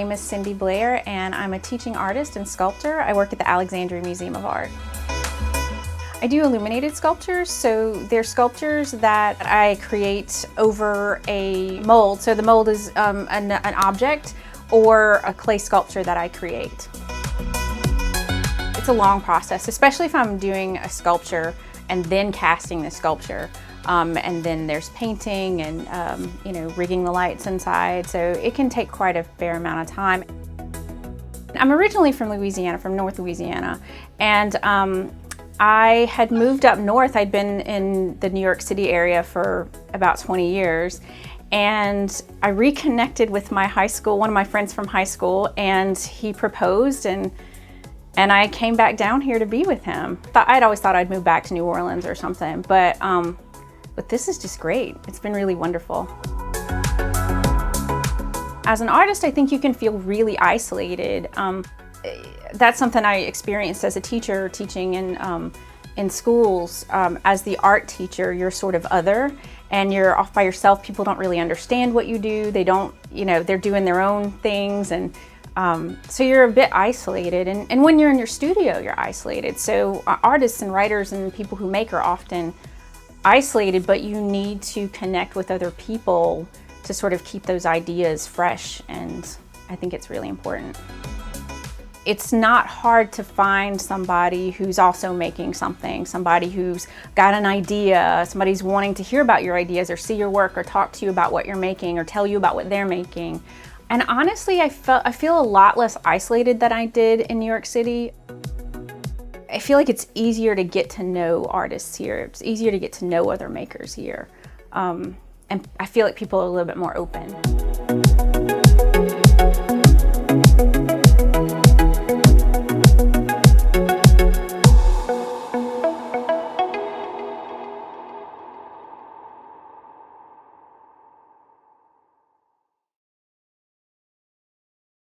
name is Cindy Blair, and I'm a teaching artist and sculptor. I work at the Alexandria Museum of Art. I do illuminated sculptures, so they're sculptures that I create over a mold. So the mold is an object or a clay sculpture that I create. It's a long process, especially if I'm doing a sculpture and then casting the sculpture. And then there's painting and rigging the lights inside, so it can take quite a fair amount of time. I'm originally from Louisiana, from North Louisiana, and I had moved up north. I'd been in the New York City area for about 20 years, and I reconnected with my high school, one of my friends from high school, and he proposed, and I came back down here to be with him. I'd always thought I'd move back to New Orleans or something, but this is just great. It's been really wonderful. As an artist, I think you can feel really isolated. That's something I experienced as a teacher teaching in schools. As the art teacher, you're sort of other and you're off by yourself. People don't really understand what you do. They don't, they're doing their own things, and so you're a bit isolated. And when you're in your studio, you're isolated. So artists and writers and people who make are often isolated, but you need to connect with other people to sort of keep those ideas fresh, and I think it's really important. It's not hard to find somebody who's also making something, somebody who's got an idea, somebody's wanting to hear about your ideas or see your work or talk to you about what you're making or tell you about what they're making. And honestly, I feel a lot less isolated than I did in New York City. I feel like it's easier to get to know artists here. It's easier to get to know other makers here. And I feel like people are a little bit more open.